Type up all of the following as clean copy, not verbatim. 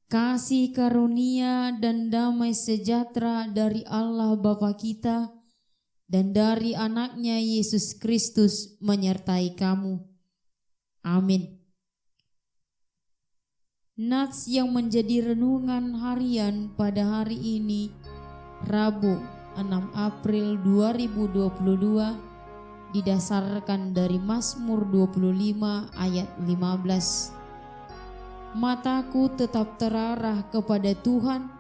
Kasih karunia dan damai sejahtera dari Allah Bapa kita dan dari anaknya Yesus Kristus menyertai kamu. Amin. Nats yang menjadi renungan harian pada hari ini, Rabu 6 April 2022, didasarkan dari Mazmur 25 ayat 15. Mataku tetap terarah kepada Tuhan,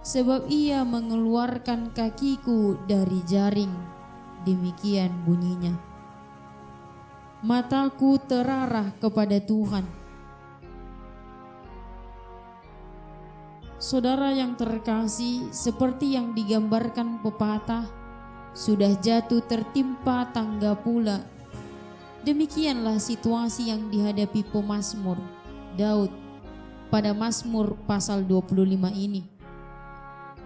sebab Ia mengeluarkan kakiku dari jaring. Demikian bunyinya. Mataku terarah kepada Tuhan. Saudara yang terkasih, seperti yang digambarkan pepatah, sudah jatuh tertimpa tangga pula. Demikianlah situasi yang dihadapi pemazmur Daud pada Mazmur pasal 25 ini.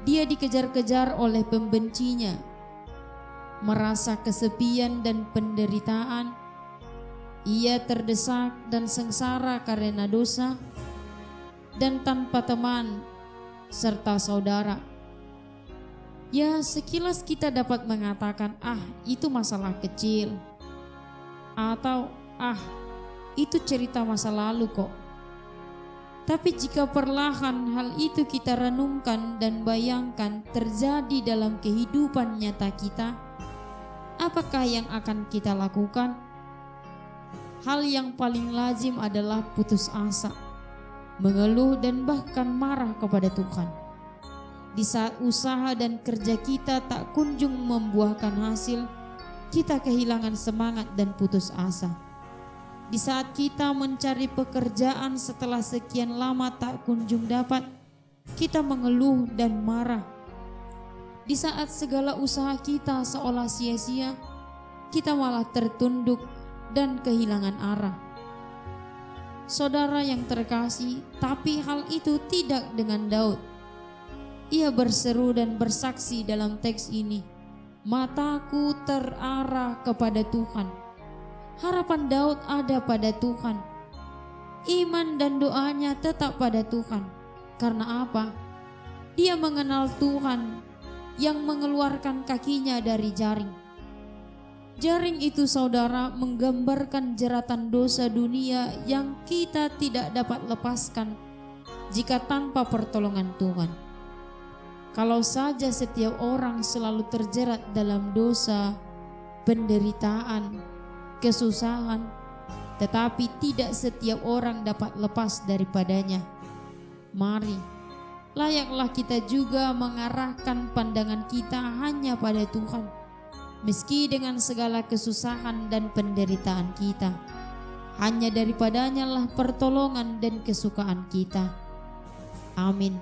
Dia dikejar-kejar oleh pembencinya, merasa kesepian dan penderitaan. Ia terdesak dan sengsara karena dosa dan tanpa teman serta saudara. Ya, sekilas kita dapat mengatakan, itu masalah kecil, atau itu cerita masa lalu kok. Tapi jika perlahan hal itu kita renungkan dan bayangkan terjadi dalam kehidupan nyata kita, apakah yang akan kita lakukan? Hal yang paling lazim adalah putus asa, mengeluh dan bahkan marah kepada Tuhan. Di saat usaha dan kerja kita tak kunjung membuahkan hasil, kita kehilangan semangat dan putus asa. Di saat kita mencari pekerjaan setelah sekian lama tak kunjung dapat, kita mengeluh dan marah. Di saat segala usaha kita seolah sia-sia, kita malah tertunduk dan kehilangan arah. Saudara yang terkasih, tapi hal itu tidak dengan Daud. Ia berseru dan bersaksi dalam teks ini, mataku terarah kepada Tuhan. Harapan Daud ada pada Tuhan. Iman dan doanya tetap pada Tuhan. Karena apa? Dia mengenal Tuhan yang mengeluarkan kakinya dari jaring. Jaring itu, saudara, menggambarkan jeratan dosa dunia yang kita tidak dapat lepaskan jika tanpa pertolongan Tuhan. Kalau saja setiap orang selalu terjerat dalam dosa, penderitaan, kesusahan, tetapi tidak setiap orang dapat lepas daripadanya. Mari, layaklah kita juga mengarahkan pandangan kita hanya pada Tuhan, meski dengan segala kesusahan dan penderitaan kita. Hanya daripadanya lah pertolongan dan kesukaan kita. Amin.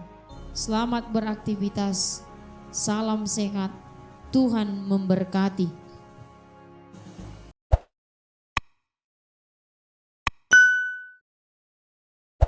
Selamat beraktivitas. Salam sehat. Tuhan memberkati.